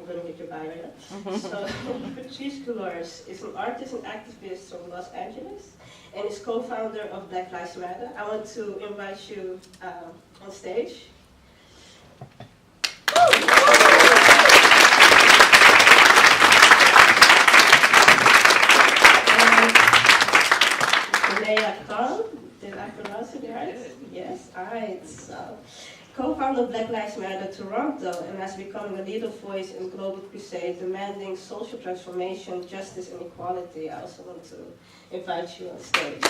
I'm going to get your bio, yeah? So, Patrisse Cullors is an artist and activist from Los Angeles and is co-founder of Black Lives Matter. I want to invite you on stage. Janaya, did I pronounce it right? Yes, alright. So, co-founder of Black Lives Matter Toronto and has become a leader voice in global crusade demanding social transformation, justice and equality. I also want to invite you on stage.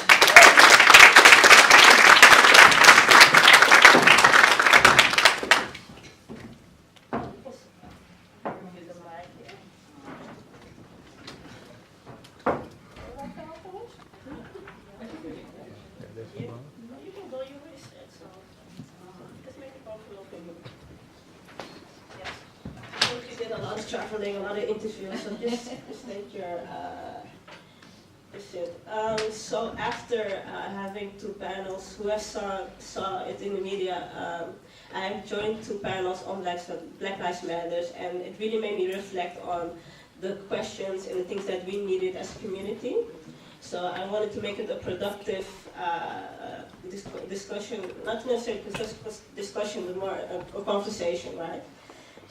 Traveling, a lot of interviews, so just take your shit. So after having two panels, who saw it in the media, I joined two panels on Black Lives Matter, and it really made me reflect on the questions and the things that we needed as a community. So I wanted to make it a productive discussion, not necessarily discussion, but more a conversation, right?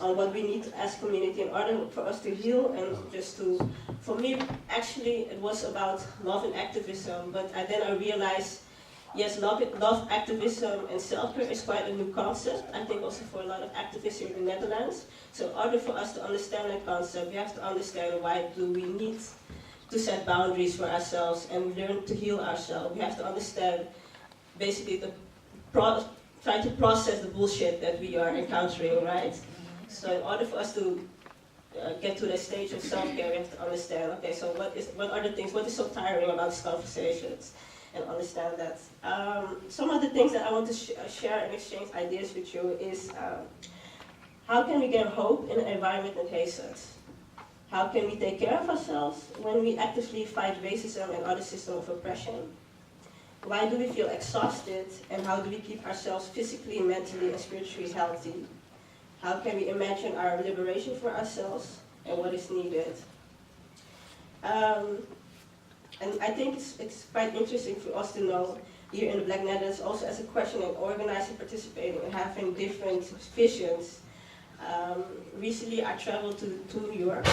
On what we need as a community in order for us to heal and just to, for me, actually it was about love and activism, but then I realized, yes, love, activism and self-care is quite a new concept, I think also for a lot of activists here in the Netherlands. So in order for us to understand that concept, we have to understand why do we need to set boundaries for ourselves and learn to heal ourselves. We have to understand basically try to process the bullshit that we are encountering, right? So in order for us to get to the stage of self-care, we have to understand, okay, so what are the things, what is so tiring about these conversations, and understand that. Some of the things that I want to share and exchange ideas with you is how can we get hope in an environment that hates us? How can we take care of ourselves when we actively fight racism and other systems of oppression? Why do we feel exhausted, and how do we keep ourselves physically, mentally, and spiritually healthy? How can we imagine our liberation for ourselves and what is needed? And I think it's quite interesting for us to know here in the Black Netherlands, also as a question in organizing, participating, and having different visions. Recently I traveled to New York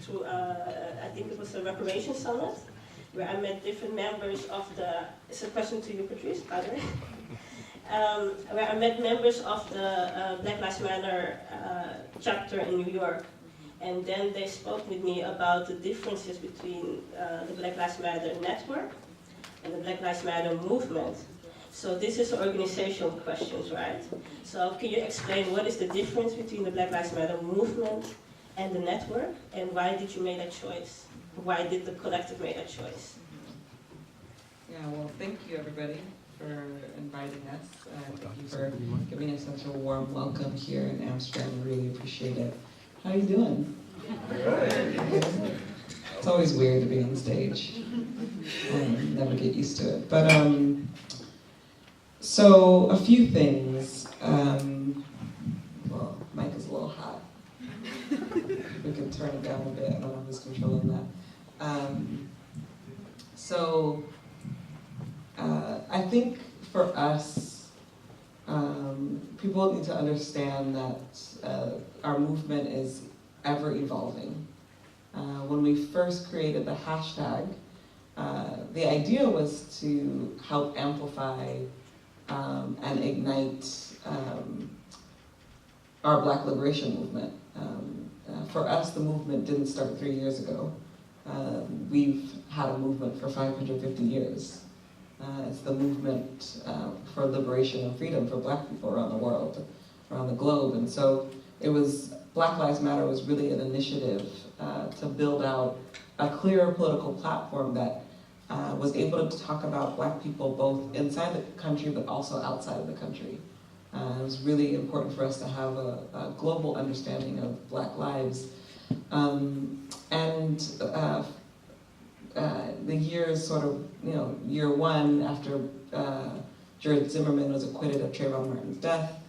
to, I think it was a reparation summit, where I met different members of it's a question to you, Patrisse, by the way. Where I met members of the Black Lives Matter chapter in New York, and then they spoke with me about the differences between the Black Lives Matter network and the Black Lives Matter movement. So this is organizational questions, right? So can you explain what is the difference between the Black Lives Matter movement and the network, and why did you make that choice? Why did the collective make that choice? Yeah, well, thank you everybody for inviting us. Thank you for giving us such a warm welcome here in Amsterdam. Really appreciate it. How are you doing? Good. It's always weird to be on stage. Never get used to it. But so a few things. Well, mic is a little hot. We can turn it down a bit. I don't know who's controlling that. I think for us, people need to understand that our movement is ever evolving. When we first created the hashtag, the idea was to help amplify and ignite our Black liberation movement. For us, the movement didn't start 3 years ago. We've had a movement for 550 years. It's the movement for liberation and freedom for Black people around the world, around the globe. And so it was, Black Lives Matter was really an initiative to build out a clear political platform that was able to talk about Black people both inside the country but also outside of the country. It was really important for us to have a global understanding of Black lives. The years sort of, year one after Jared Zimmerman was acquitted of Trayvon Martin's death,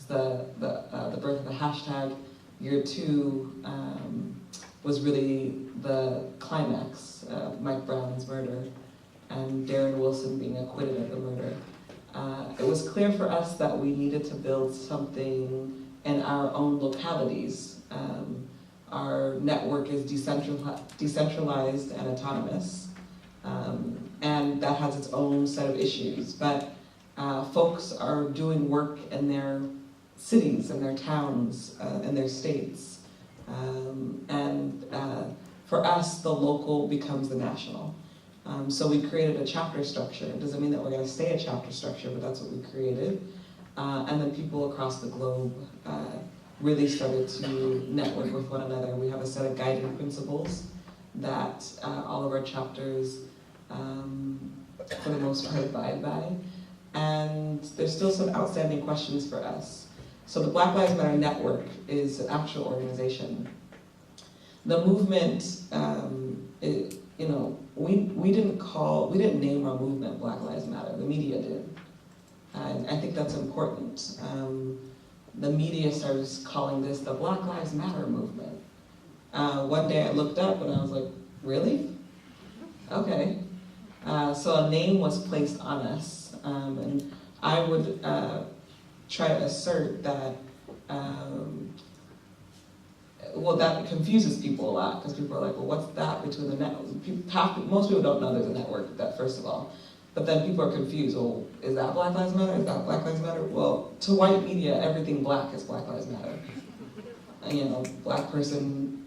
the birth of the hashtag. Year 2 was really the climax, Mike Brown's murder, and Darren Wilson being acquitted of the murder. It was clear for us that we needed to build something in our own localities. Our network is decentralized and autonomous, and that has its own set of issues. But folks are doing work in their cities, in their towns, in their states. And for us, the local becomes the national. So we created a chapter structure. It doesn't mean that we're going to stay a chapter structure, but that's what we created. And then people across the globe really started to network with one another. We have a set of guiding principles that all of our chapters, for the most part, abide by. And there's still some outstanding questions for us. So the Black Lives Matter Network is an actual organization. The movement, we didn't name our movement Black Lives Matter. The media did. And I think that's important. The media starts calling this the Black Lives Matter movement. One day I looked up and I was like, really? Okay. So a name was placed on us. And I would try to assert that, that confuses people a lot, because people are like, well, what's that between the network? Most people don't know there's a network, that first of all. But then people are confused. Well, is that Black Lives Matter? Is that Black Lives Matter? Well, to white media, everything black is Black Lives Matter. And, black person,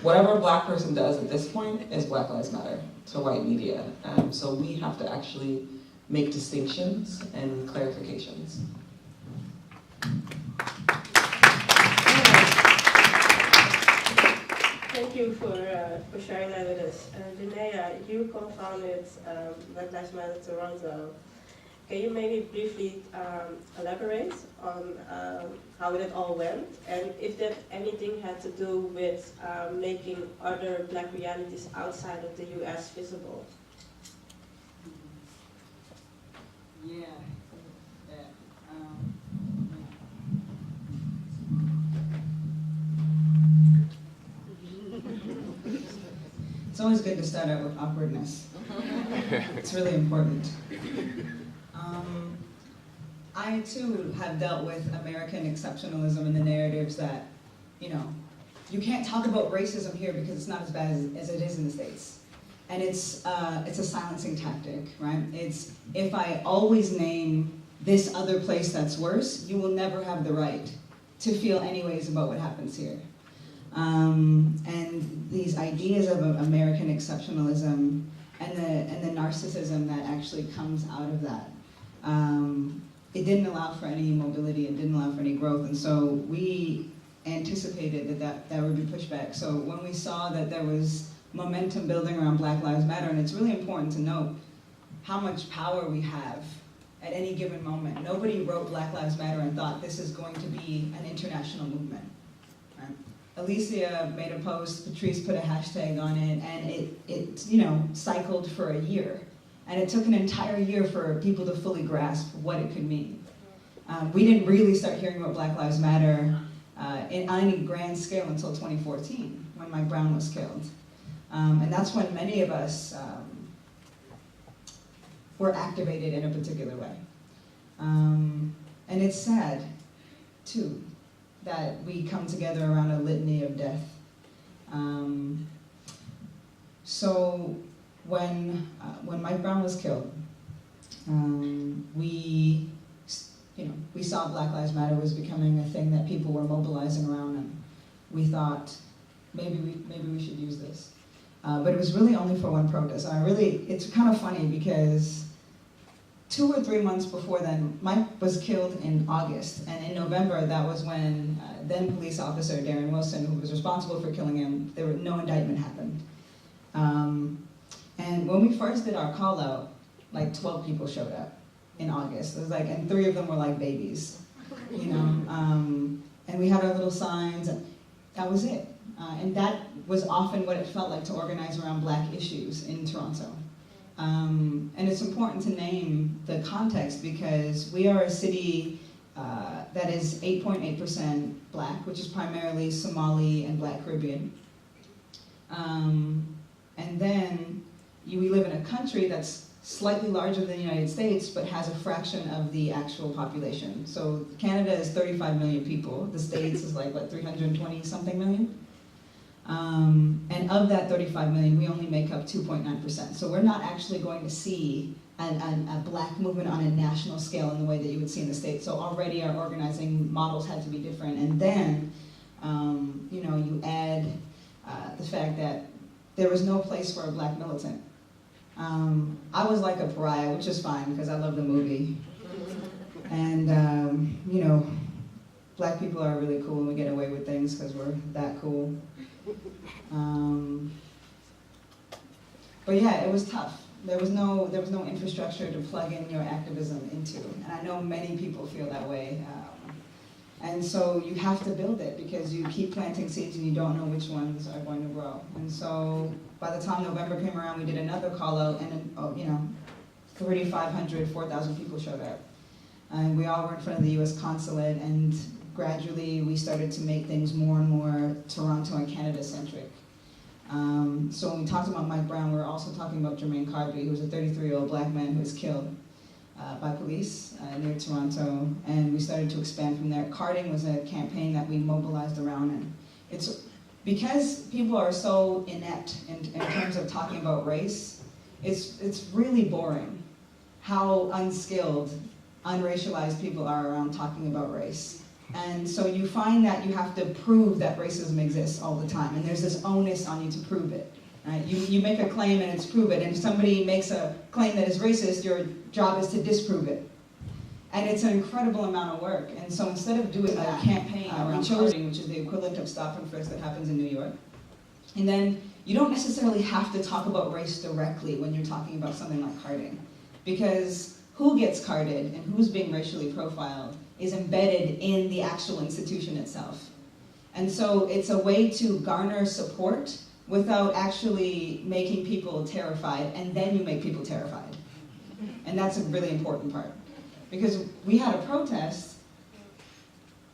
whatever a black person does at this point is Black Lives Matter to white media. So we have to actually make distinctions and clarifications. Thank you for sharing that with us. Janaya, you co-founded Black Lives Matter Toronto. Can you maybe briefly elaborate on how it all went, and if that anything had to do with making other black realities outside of the US visible? Yeah. It's always good to start out with awkwardness. It's really important. I too have dealt with American exceptionalism and the narratives that, you can't talk about racism here because it's not as bad as it is in the States. And it's a silencing tactic, right? It's, if I always name this other place that's worse, you will never have the right to feel any ways about what happens here. And these ideas of American exceptionalism and the narcissism that actually comes out of that, it didn't allow for any mobility, it didn't allow for any growth, and so we anticipated that would be pushback. So when we saw that there was momentum building around Black Lives Matter, and it's really important to note how much power we have at any given moment. Nobody wrote Black Lives Matter and thought this is going to be an international movement. Right? Alicia made a post, Patrisse put a hashtag on it, and it cycled for a year. And it took an entire year for people to fully grasp what it could mean. We didn't really start hearing about Black Lives Matter on any grand scale until 2014, when Mike Brown was killed. And that's when many of us were activated in a particular way. And it's sad, too, that we come together around a litany of death. So when Mike Brown was killed, we saw Black Lives Matter was becoming a thing that people were mobilizing around, and we thought maybe we should use this. But it was really only for one protest. It's kind of funny because 2 or 3 months before then, Mike was killed in August, and in November, that was when then police officer Darren Wilson, who was responsible for killing him, no indictment happened. And when we first did our call out, like 12 people showed up in August. It was like, and 3 of them were like babies, and we had our little signs, and that was it. And that was often what it felt like to organize around Black issues in Toronto. And it's important to name the context because we are a city that is 8.8% black, which is primarily Somali and Black Caribbean. And then we live in a country that's slightly larger than the United States, but has a fraction of the actual population. So Canada is 35 million people. The States is like, what, 320 something million? And of that 35 million, we only make up 2.9%. So we're not actually going to see a black movement on a national scale in the way that you would see in the States. So already our organizing models had to be different. And then, you add the fact that there was no place for a black militant. I was like a pariah, which is fine because I love the movie. And, black people are really cool and we get away with things because we're that cool. But yeah, it was tough. There was no infrastructure to plug in your activism into. And I know many people feel that way. And so you have to build it because you keep planting seeds and you don't know which ones are going to grow. And so by the time November came around, we did another call out and 3,500, 4,000 people showed up. And we all were in front of the US consulate, and gradually we started to make things more and more Toronto and Canada centric. So when we talked about Mike Brown, we were also talking about Jermaine Carby, who was a 33-year-old black man who was killed by police near Toronto, and we started to expand from there. Carding was a campaign that we mobilized around, and it's because people are so inept in terms of talking about race, it's really boring how unskilled, unracialized people are around talking about race. And so you find that you have to prove that racism exists all the time, and there's this onus on you to prove it. Right? You make a claim and it's prove it, and if somebody makes a claim that is racist, your job is to disprove it. And it's an incredible amount of work. And so instead of doing a campaign around carding, which is the equivalent of stop and frisk that happens in New York, and then you don't necessarily have to talk about race directly when you're talking about something like carding, because who gets carded and who's being racially profiled is embedded in the actual institution itself. And so it's a way to garner support without actually making people terrified, and then you make people terrified. And that's a really important part. Because we had a protest,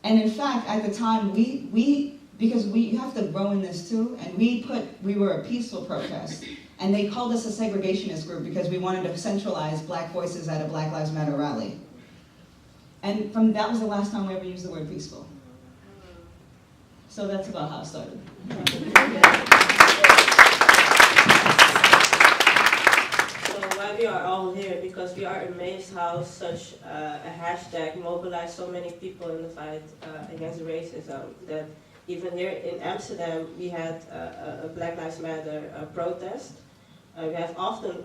and in fact, at the time, because we have to grow in this too, and we were a peaceful protest, and they called us a segregationist group because we wanted to centralize black voices at a Black Lives Matter rally. And that was the last time we ever used the word peaceful. So that's about how it started. So why we are all here, because we are amazed how such a hashtag mobilized so many people in the fight against racism, that even here in Amsterdam we had a Black Lives Matter protest. We have often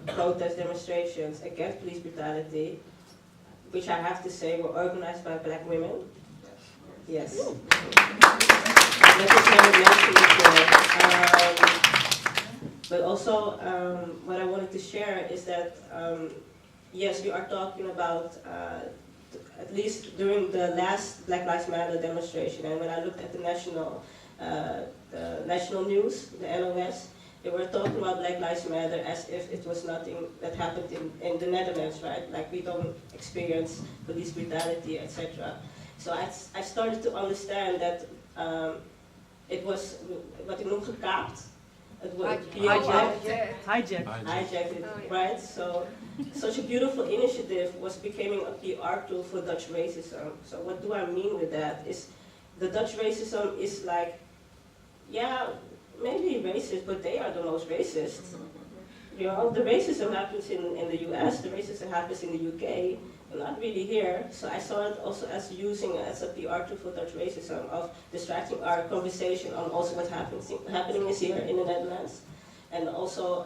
protest demonstrations against police brutality, which I have to say were organized by black women. Yes. That is never mentioned before. But also, what I wanted to share is that, yes, we are talking about, at least during the last Black Lives Matter demonstration, and when I looked at the national news, the NOS, they were talking about Black Lives Matter as if it was nothing that happened in the Netherlands, right? Like we don't experience police brutality, etc. So I started to understand that it was wat ik noem gekaapt. It was hijacked, right? So such a beautiful initiative was becoming a PR tool for Dutch racism. So what do I mean with that? Is the Dutch racism is like, yeah, maybe racist, but they are the most racist. You know, the racism happens in the US, the racism happens in the UK, but not really here. So I saw it also as using it as a PR tool for Dutch racism, of distracting our conversation on also what happening is here in the Netherlands. And also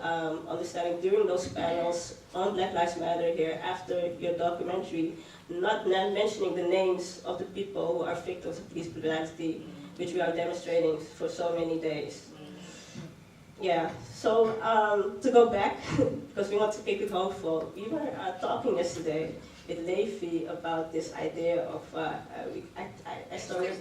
understanding during those panels on Black Lives Matter here after your documentary, not mentioning the names of the people who are victims of police brutality, which we are demonstrating for so many days. Yeah, so to go back, because we want to keep it hopeful, we were talking yesterday with Levi about this idea of, I started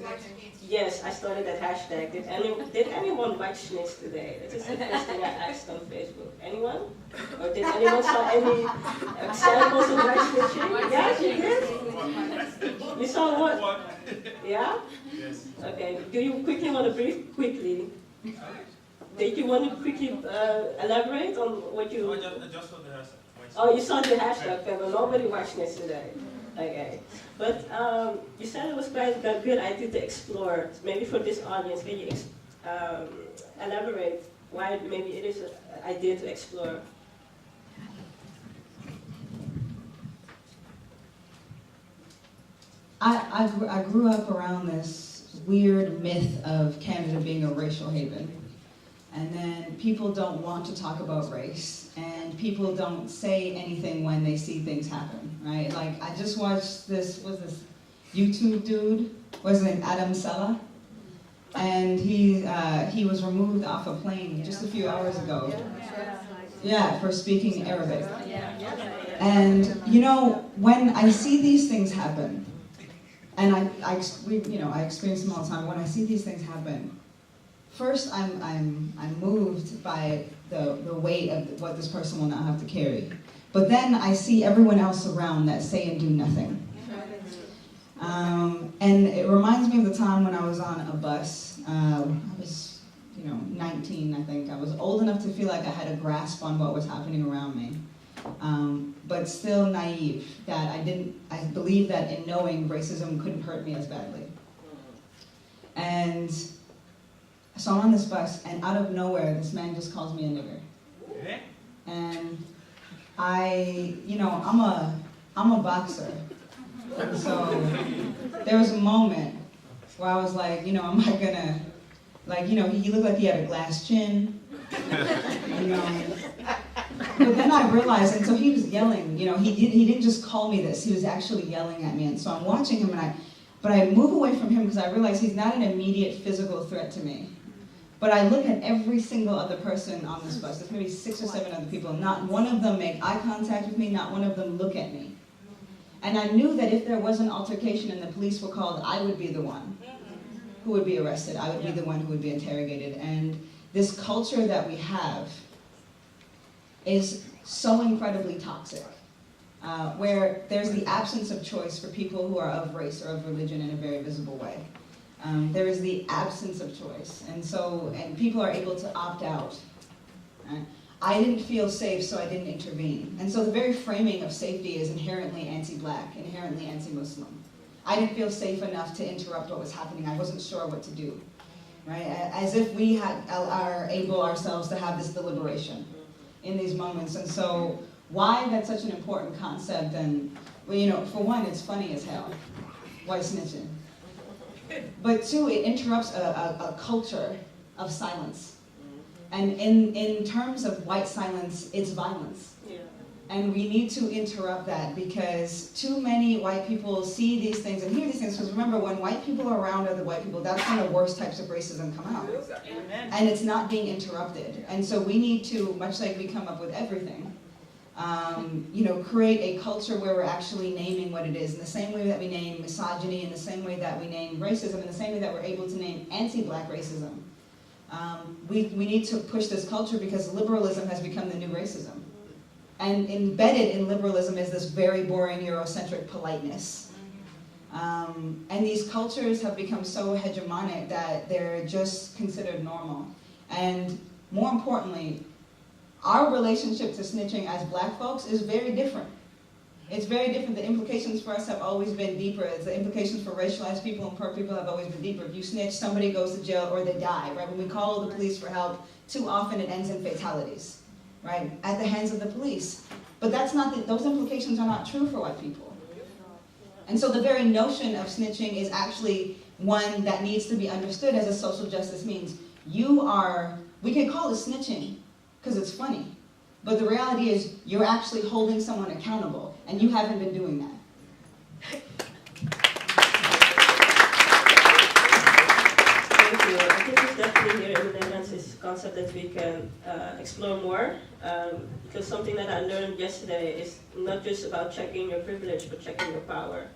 that hashtag. Did anyone watch Schnitz today? That is the first thing I asked on Facebook. Anyone? Or did anyone saw any examples of white snitching? Yeah, you did? You saw what? One. Yeah? Yes. Okay. Do you quickly want to brief quickly? Did you want to quickly elaborate on what you... Oh, just on the hashtag. Oh, you saw the hashtag, okay, but nobody watched yesterday. Okay. But you said it was quite a good idea to explore. Maybe for this audience, can you elaborate why maybe it is an idea to explore? I grew up around this weird myth of Canada being a racial haven. And then people don't want to talk about race, and people don't say anything when they see things happen, right? Like, I just watched this YouTube dude, what's his name, Adam Sella? And he was removed off a plane just a few hours ago. Yeah, for speaking Arabic. And, you know, when I see these things happen, and I experience them all the time, when I see these things happen, first, I'm moved by the weight of what this person will not have to carry. But then I see everyone else around that say and do nothing. And it reminds me of the time when I was on a bus. I was, 19, I think. I was old enough to feel like I had a grasp on what was happening around me. But still naive, that I believed that in knowing racism couldn't hurt me as badly. And so I'm on this bus, and out of nowhere, this man just calls me a nigger. And I'm a boxer. And so there was a moment where I was like, am I gonna, he looked like he had a glass chin, But then I realized, and so he was yelling, he didn't just call me this, he was actually yelling at me. And so I'm watching him, but I move away from him because I realize he's not an immediate physical threat to me. But I look at every single other person on this bus. There's maybe 6 or 7 other people. Not one of them make eye contact with me. Not one of them look at me. And I knew that if there was an altercation and the police were called, I would be the one who would be arrested. I would be the one who would be interrogated. And this culture that we have is so incredibly toxic, where there's the absence of choice for people who are of race or of religion in a very visible way. There is the absence of choice, and people are able to opt out. I didn't feel safe, so I didn't intervene. And so the very framing of safety is inherently anti-black, inherently anti-Muslim. I didn't feel safe enough to interrupt what was happening. I wasn't sure what to do, right? As if we are able ourselves to have this deliberation in these moments. And so why that's such an important concept, and for one, it's funny as hell, white snitching. But 2, it interrupts a culture of silence. And in terms of white silence, it's violence. Yeah. And we need to interrupt that, because too many white people see these things and hear these things. Because remember, when white people are around other white people, that's when the worst types of racism come out. And it's not being interrupted. And so we need to, much like we come up with everything, create a culture where we're actually naming what it is, in the same way that we name misogyny, in the same way that we name racism, in the same way that we're able to name anti-black racism. We need to push this culture, because liberalism has become the new racism. And embedded in liberalism is this very boring Eurocentric politeness. And these cultures have become so hegemonic that they're just considered normal. And more importantly, our relationship to snitching as black folks is very different. It's very different. The implications for us have always been deeper. The implications for racialized people and poor people have always been deeper. If you snitch, somebody goes to jail or they die, right? When we call the police for help, too often it ends in fatalities, right? At the hands of the police. But those implications are not true for white people. And so the very notion of snitching is actually one that needs to be understood as a social justice means. We can call it snitching, because it's funny. But the reality is, you're actually holding someone accountable, and you haven't been doing that. Thank you. I think it's definitely here in the Netherlands is a concept that we can explore more. Because something that I learned yesterday is not just about checking your privilege, but checking your power.